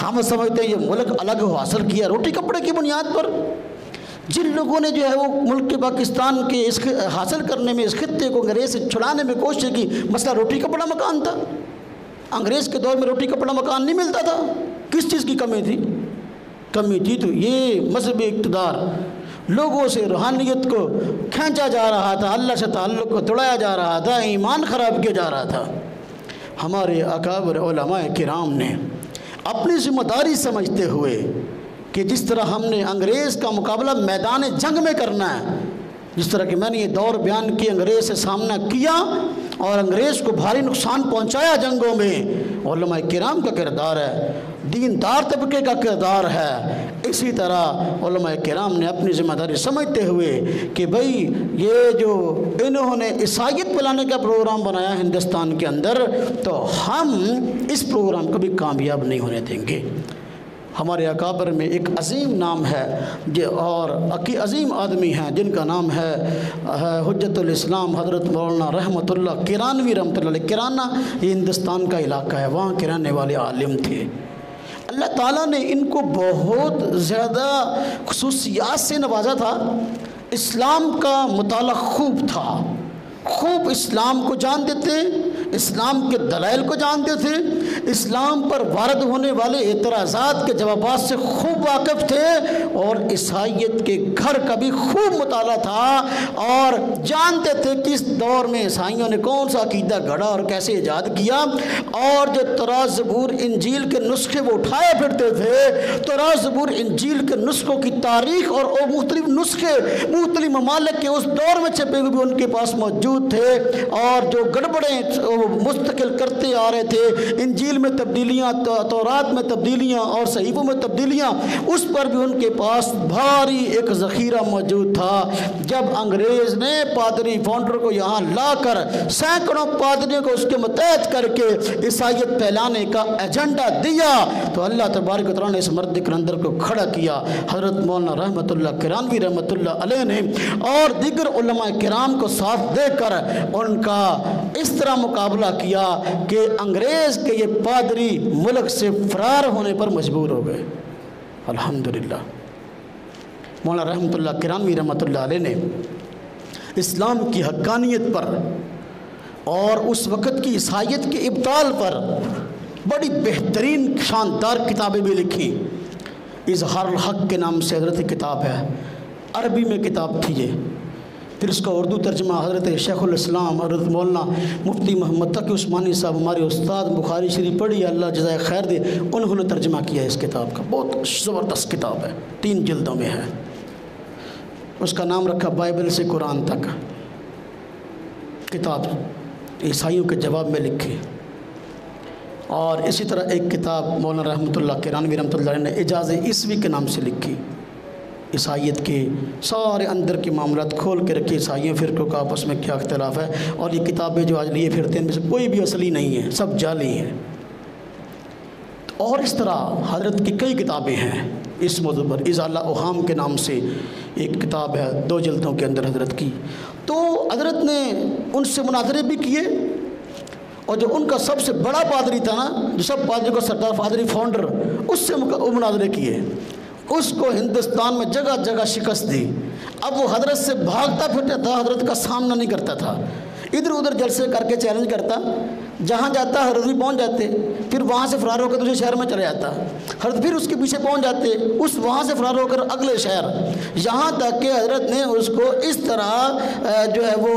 ہم سمجھتے ہیں یہ ملک الگ حاصل کیا روٹی کپڑے کی بنیاد پر۔ جن لوگوں نے جو ہے وہ ملک کے پاکستان کے اس حاصل کرنے میں اس خطے کو انگریز سے چھڑانے میں کوشش کی، مسئلہ روٹی کپڑا مکان تھا۔ انگریز کے دور میں روٹی کپڑا مکان نہیں ملتا تھا۔ کس چیز کی کمی تھی؟ کمی تھی تو یہ مذہبی اقتدار، لوگوں سے روحانیت کو کھینچا جا رہا تھا، اللہ سے تعلق کو توڑایا جا رہا تھا، ایمان خراب کیا جا رہا تھا۔ ہمارے اکابر علماء کرام نے اپنی ذمہ داری سمجھتے ہوئے کہ جس طرح ہم نے انگریز کا مقابلہ میدان جنگ میں کرنا ہے، جس طرح کہ میں نے یہ دور بیان کی، انگریز سے سامنا کیا اور انگریز کو بھاری نقصان پہنچایا جنگوں میں، علماء کرام کا کردار ہے، دیندار طبقے کا کردار ہے۔ اسی طرح علماء کرام نے اپنی ذمہ داری سمجھتے ہوئے کہ بھئی یہ جو انہوں نے عیسائیت پلانے کا پروگرام بنایا ہندوستان کے اندر، تو ہم اس پروگرام کو بھی کامیاب نہیں ہونے دیں گے۔ ہمارے اکابر میں ایک عظیم نام ہے اور عظیم آدمی ہیں جن کا نام ہے حجت الاسلام حضرت مولانا رحمۃ اللہ کرانوی رحمۃ اللہ علیہ۔ کرانہ یہ ہندوستان کا علاقہ ہے، وہاں کے رہنے والے عالم تھے۔ اللہ تعالیٰ نے ان کو بہت زیادہ خصوصیات سے نوازا تھا۔ اسلام کا مطالعہ خوب تھا، خوب اسلام کو جانتے تھے، اسلام کے دلائل کو جانتے تھے، اسلام پر وارد ہونے والے اعتراضات کے جوابات سے خوب واقف تھے، اور عیسائیت کے گھر کا بھی خوب مطالعہ تھا، اور جانتے تھے کہ اس دور میں عیسائیوں نے کون سا عقیدہ گھڑا اور کیسے ایجاد کیا۔ اور جو تورات زبور انجیل کے نسخے وہ اٹھائے پھرتے تھے، تورات زبور انجیل کے نسخوں کی تاریخ اور مختلف نسخے مختلف ممالک کے اس دور میں چھپے ہوئے بھی ان کے پاس موجود تھے، اور جو گڑبڑیں مستقل کرتے آ رہے تھے، انجیل میں تبدیلیاں، تورات میں تبدیلیاں اور صحیفوں میں تبدیلیاں، اس پر بھی ان کے پاس بھاری ایک ذخیرہ موجود تھا۔ جب انگریز نے پادری فاؤنڈر کو یہاں لا کر سینکڑوں پادریوں کو اس کے متحد کر کے عیسائیت پھیلانے کا ایجنڈا دیا، تو اللہ تبارک و تعالیٰ نے اس مرد کلندر کو کھڑا کیا، حضرت مولانا رحمۃ اللہ کرانوی رحمۃ اللہ علیہ نے، اور دیگر علماء کرام کو ساتھ دے کر ان کا اس طرح مقابلہ کیا کہ انگریز کے یہ پادری ملک سے فرار ہونے پر مجبور ہو گئے۔ الحمدللہ مولانا رحمۃ اللہ کرانوی رحمۃ اللہ علیہ نے اسلام کی حقانیت پر اور اس وقت کی عیسائیت کے ابطال پر بڑی بہترین شاندار کتابیں بھی لکھی۔ اظہار الحق کے نام سے حضرت کتاب ہے، عربی میں کتاب تھی یہ، پھر اس کا اردو ترجمہ حضرت شیخ الاسلام حضرت مولانا مفتی محمد تقی عثمانی صاحب ہمارے استاد، بخاری شریف پڑھی، اللہ جزائے خیر دے، انہوں نے ترجمہ کیا ہے اس کتاب کا، بہت زبردست کتاب ہے، 3 جلدوں میں ہے۔ اس کا نام رکھا بائبل سے قرآن تک، کتاب عیسائیوں کے جواب میں لکھی۔ اور اسی طرح ایک کتاب مولانا رحمۃ اللہ کرانوی رحمۃ اللہ علیہ نے اعجاز عیسوی کے نام سے لکھی، عیسائیت کے سارے اندر کے معاملات کھول کے رکھے، عیسائیوں فرقوں کا آپس میں کیا اختلاف ہے، اور یہ کتابیں جو آج لیے پھرتے ہیں ان میں سے کوئی بھی اصلی نہیں ہے، سب جعلی ہیں۔ اور اس طرح حضرت کی کئی کتابیں ہیں اس موضوع پر، ازالہ اوہام کے نام سے ایک کتاب ہے 2 جلدوں کے اندر حضرت کی۔ تو حضرت نے ان سے مناظرے بھی کیے، اور جو ان کا سب سے بڑا پادری تھا نا، جو سب پادری کو سردار پادری فاؤنڈر، اس سے مناظرے کیے، اس کو ہندوستان میں جگہ جگہ شکست دی۔ اب وہ حضرت سے بھاگتا پھرتا تھا، حضرت کا سامنا نہیں کرتا تھا، ادھر ادھر جلسے کر کے چیلنج کرتا، جہاں جاتا حضرت بھی پہنچ جاتے، پھر وہاں سے فرار ہو کر دوسرے شہر میں چلے جاتا، حضرت پھر اس کے پیچھے پہنچ جاتے، وہاں سے فرار ہو کر اگلے شہر، یہاں تک کہ حضرت نے اس کو اس طرح جو ہے وہ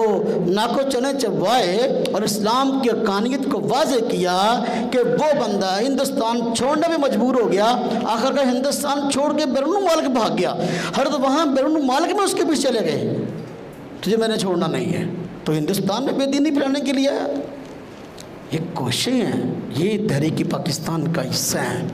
ناکو چنے چبوائے اور اسلام کی حقانیت کو واضح کیا کہ وہ بندہ ہندوستان چھوڑنے میں مجبور ہو گیا، آخر کار ہندوستان چھوڑ کے بیرون ملک بھاگ گیا، حضرت وہاں بیرون ملک میں اس کے پیچھے چلے گئے، تجھے میں نے چھوڑنا نہیں ہے، تو ہندوستان میں بے دینی پھیلانے کے لیے آیا۔ یہ کوششیں ہیں، یہ تحریک پاکستان کا حصہ ہیں،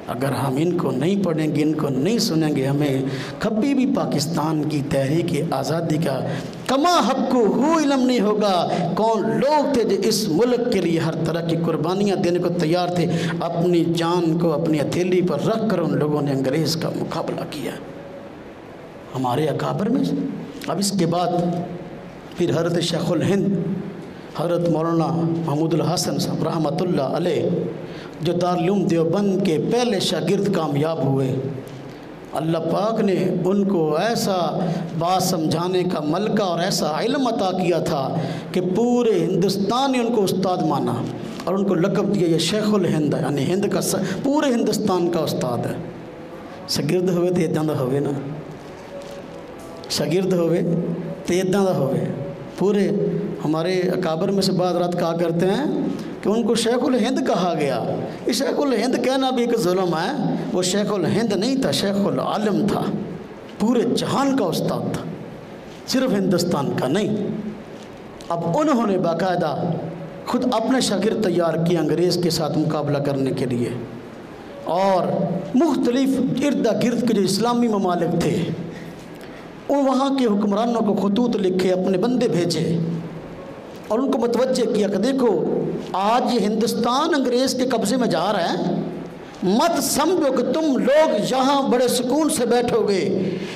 اگر ہم ان کو نہیں پڑھیں گے، ان کو نہیں سنیں گے، ہمیں کبھی بھی پاکستان کی تحریک آزادی کا کما حق ہو علم نہیں ہوگا۔ کون لوگ تھے جو اس ملک کے لیے ہر طرح کی قربانیاں دینے کو تیار تھے، اپنی جان کو اپنی ہتھیلی پر رکھ کر ان لوگوں نے انگریز کا مقابلہ کیا ہمارے اکابر میں۔ اب اس کے بعد پھر حضرت شیخ الہند حضرت مولانا محمود الحسن صاحب رحمۃ اللہ علیہ، جو دارالعلوم دیوبند کے پہلے شاگرد کامیاب ہوئے، اللہ پاک نے ان کو ایسا بات سمجھانے کا ملکہ اور ایسا علم عطا کیا تھا کہ پورے ہندوستان نے ان کو استاد مانا اور ان کو لقب دیا یہ شیخ الہند ہے، یعنی ہند کا پورے ہندوستان کا استاد ہے۔ شاگرد ہوئے تو اداں دا ہوئے نا، شاگرد ہوئے تو اداں دا ہوئے۔ پورے ہمارے اکابر میں سے بعض رات کہا کرتے ہیں کہ ان کو شیخ الہند کہا گیا۔ یہ شیخ الہند کہنا بھی ایک ظلم ہے، وہ شیخ الہند نہیں تھا، شیخ العالم تھا، پورے جہان کا استاد تھا۔ صرف ہندوستان کا نہیں۔ اب انہوں نے باقاعدہ خود اپنے شاگرد تیار کیے انگریز کے ساتھ مقابلہ کرنے کے لیے، اور مختلف ارد گرد کے جو اسلامی ممالک تھے ان وہاں کے حکمرانوں کو خطوط لکھے، اپنے بندے بھیجے اور ان کو متوجہ کیا کہ دیکھو آج یہ ہندوستان انگریز کے قبضے میں جا رہا ہے، مت سمجھو کہ تم لوگ یہاں بڑے سکون سے بیٹھو گے،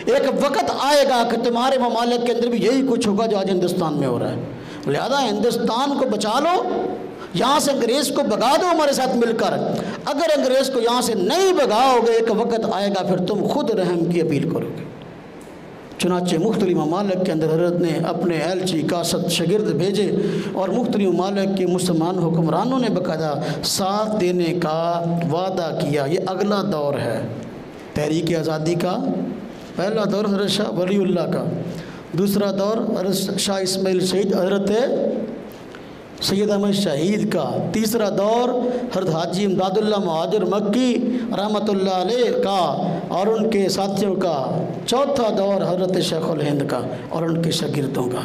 ایک وقت آئے گا کہ تمہارے ممالک کے اندر بھی یہی کچھ ہوگا جو آج ہندوستان میں ہو رہا ہے، لہذا ہندوستان کو بچا لو، یہاں سے انگریز کو بھگا دو ہمارے ساتھ مل کر، اگر انگریز کو یہاں سے نہیں بھگاؤ گے ایک وقت آئے گا پھر تم خود رحم کی اپیل کرو گے۔ چنانچہ مختلف ممالک کے اندر حضرت نے اپنے ایلچی کاسد شاگرد بھیجے اور مختلف ممالک کے مسلمان حکمرانوں نے باقاعدہ ساتھ دینے کا وعدہ کیا۔ یہ اگلا دور ہے تحریک آزادی کا۔ پہلا دور حضرت شاہ ولی اللہ کا، دوسرا دور حضرت شاہ اسماعیل شہید حضرت سید احمد شہید کا، تیسرا دور حضرت حاجی امداد اللہ مہاجر مکی رحمۃ اللہ علیہ کا اور ان کے ساتھیوں کا، چوتھا دور حضرت شیخ الہند کا اور ان کے شاگردوں کا۔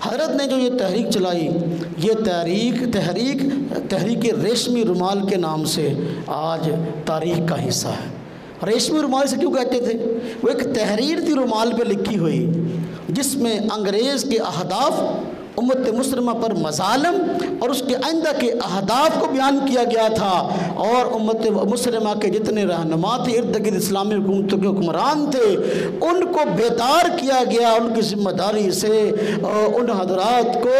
حضرت نے جو یہ تحریک چلائی، یہ تحریک ریشمی رومال کے نام سے آج تاریخ کا حصہ ہے۔ ریشمی رومال سے کیوں کہتے تھے؟ وہ ایک تحریر تھی رومال پہ لکھی ہوئی جس میں انگریز کے اہداف، امت مسلمہ پر مظالم اور اس کے آئندہ کے اہداف کو بیان کیا گیا تھا، اور امت مسلمہ کے جتنے رہنما تھے، ارد گرد اسلامی حکومتوں کے حکمران تھے، ان کو بیدار کیا گیا، ان کی ذمہ داری سے ان حضرات کو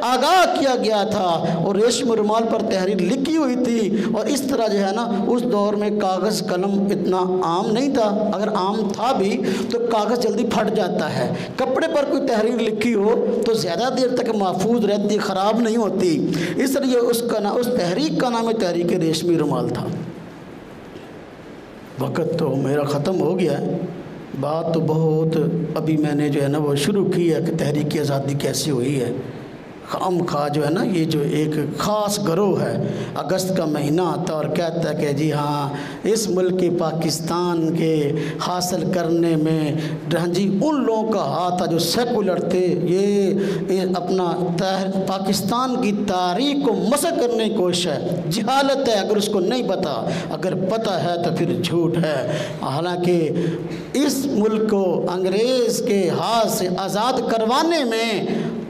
آگاہ کیا گیا تھا، اور ریشم رومال پر تحریر لکھی ہوئی تھی۔ اور اس طرح جو ہے نا اس دور میں کاغذ قلم اتنا عام نہیں تھا، اگر عام تھا بھی تو کاغذ جلدی پھٹ جاتا ہے، کپڑے پر کوئی تحریر لکھی ہو تو زیادہ دیر تک محفوظ رہتی، خراب نہیں ہوتی، اس لیے اس تحریک کا نام تحریک ریشمی رومال تھا۔ وقت تو میرا ختم ہو گیا ہے، بات تو بہت ابھی میں نے جو ہے نا وہ شروع کی ہے کہ تحریک آزادی کیسی ہوئی ہے۔ خام خواہ جو ہے نا یہ جو ایک خاص گروہ ہے اگست کا مہینہ آتا اور کہتا ہے کہ جی ہاں اس ملک پاکستان کے حاصل کرنے میں جی ان لوگوں کا ہاتھ تھا جو سیکولر تھے، یہ اپنا پاکستان کی تاریخ کو مسخ کرنے کی کوشش ہے، جہالت ہے اگر اس کو نہیں پتہ، اگر پتہ ہے تو پھر جھوٹ ہے۔ حالانکہ اس ملک کو انگریز کے ہاتھ سے آزاد کروانے میں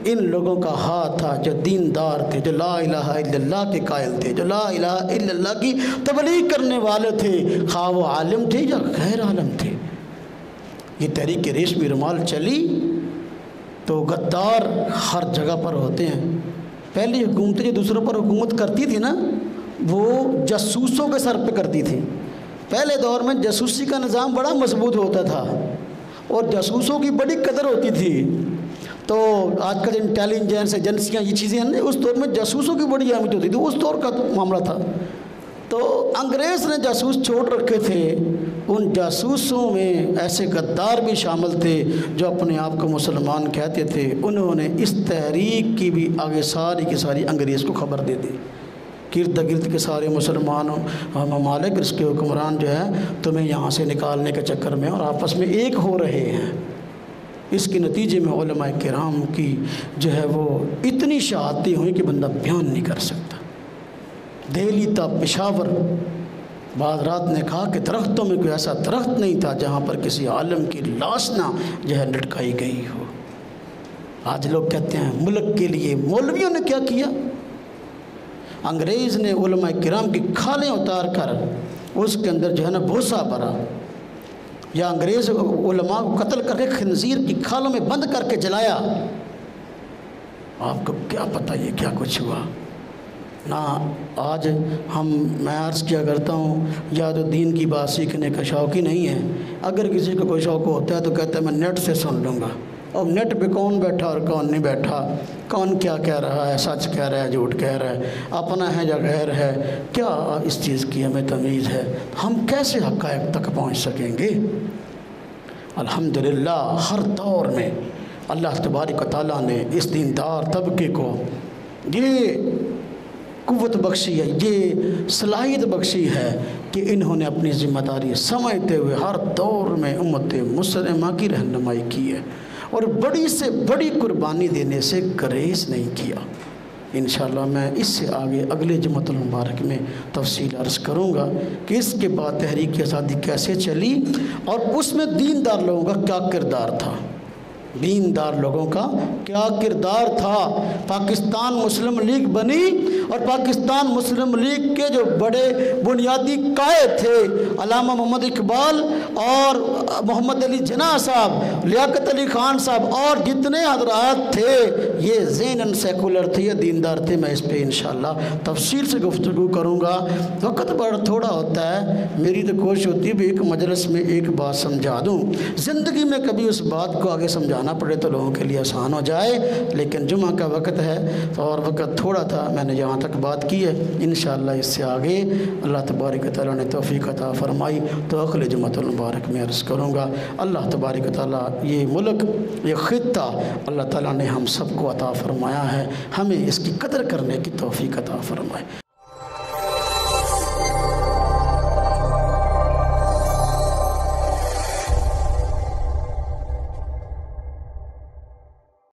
ان لوگوں کا ہاتھ تھا جو دیندار تھے، جو لا الہ الا اللہ کے قائل تھے، جو لا الہ الا اللہ کی تبلیغ کرنے والے تھے، خواہ وہ عالم تھے یا غیر عالم تھے۔ یہ تحریک ریشمی رومال چلی تو غدار ہر جگہ پر ہوتے ہیں۔ پہلی حکومتیں جو دوسروں پر حکومت کرتی تھی نا وہ جاسوسوں کے سر پہ کرتی تھی۔ پہلے دور میں جاسوسی کا نظام بڑا مضبوط ہوتا تھا اور جاسوسوں کی بڑی قدر ہوتی تھی۔ تو آج کل انٹیلیجنس ایجنسیاں یہ چیزیں ہیں، اس دور میں جاسوسوں کی بڑی اہمیت ہوتی تھی، اس دور کا معاملہ تھا۔ تو انگریز نے جاسوس چھوڑ رکھے تھے، ان جاسوسوں میں ایسے غدار بھی شامل تھے جو اپنے آپ کو مسلمان کہتے تھے۔ انہوں نے اس تحریک کی بھی آگے ساری کی ساری انگریز کو خبر دے دی، ارد گرد کے سارے مسلمانوں ممالک اس کے حکمران جو ہے تمہیں یہاں سے نکالنے کے چکر میں اور آپس میں ایک ہو رہے ہیں۔ اس کے نتیجے میں علماء کرام کی جو ہے وہ اتنی شہادتیں ہوئیں کہ بندہ بیان نہیں کر سکتا۔ دہلی تا پشاور بعض رات نے کہا کہ درختوں میں کوئی ایسا درخت نہیں تھا جہاں پر کسی عالم کی لاش نہ جو ہے لٹکائی گئی ہو۔ آج لوگ کہتے ہیں ملک کے لیے مولویوں نے کیا کیا؟ انگریز نے علماء کرام کی کھالیں اتار کر اس کے اندر جو ہے نا بھوسا بھرا، یا انگریز علماء کو قتل کر کے خنزیر کی کھالوں میں بند کر کے جلایا۔ آپ کو کیا پتہ یہ کیا کچھ ہوا؟ نہ آج میں عرض کیا کرتا ہوں یا تو دین کی بات سیکھنے کا شوق ہی نہیں ہے، اگر کسی کو کوئی شوق ہوتا ہے تو کہتا ہے میں نیٹ سے سن لوں گا، اور نیٹ پہ کون بیٹھا اور کون نہیں بیٹھا، کون کیا کہہ رہا ہے، سچ کہہ رہا ہے جھوٹ کہہ رہا ہے، اپنا ہے یا غیر ہے، کیا اس چیز کی ہمیں تمیز ہے؟ ہم کیسے حقائق تک پہنچ سکیں گے؟ الحمدللہ ہر دور میں اللہ تبارک و تعالیٰ نے اس دیندار طبقے کو یہ قوت بخشی ہے، یہ صلاحیت بخشی ہے کہ انہوں نے اپنی ذمہ داری سمجھتے ہوئے ہر دور میں امت مسلمہ کی رہنمائی کی ہے، اور بڑی سے بڑی قربانی دینے سے گریز نہیں کیا۔ انشاءاللہ میں اس سے آگے اگلے جمعۃ المبارک میں تفصیل عرض کروں گا کہ اس کے بعد تحریک آزادی کیسے چلی اور اس میں دیندار لوگوں کا کیا کردار تھا، دیندار لوگوں کا کیا کردار تھا۔ پاکستان مسلم لیگ بنی اور پاکستان مسلم لیگ کے جو بڑے بنیادی قائد تھے علامہ محمد اقبال اور محمد علی جناح صاحب، لیاقت علی خان صاحب اور جتنے حضرات تھے، یہ ذہناً سیکولر تھے، یہ دیندار تھے۔ میں اس پہ انشاءاللہ تفصیل سے گفتگو کروں گا، وقت بڑا تھوڑا ہوتا ہے، میری تو کوشش ہوتی ہے بھی ایک مجلس میں ایک بات سمجھا دوں، زندگی میں کبھی اس بات کو آگے سمجھانا پڑے تو لوگوں کے لیے آسان ہو جائے، لیکن جمعہ کا وقت ہے اور وقت تھوڑا تھا، میں نے جہاں تک بات کی ہے انشاءاللہ اس سے آگے اللہ تبارک و تعالیٰ نے توفیق عطا فرمائی تو اگلے جمعۃ المبارک میں عرض کروں گا۔ اللہ تبارک و تعالیٰ یہ ملک، یہ خطہ اللہ تعالیٰ نے ہم سب کو عطا فرمایا ہے، ہمیں اس کی قدر کرنے کی توفیق عطا فرمائے۔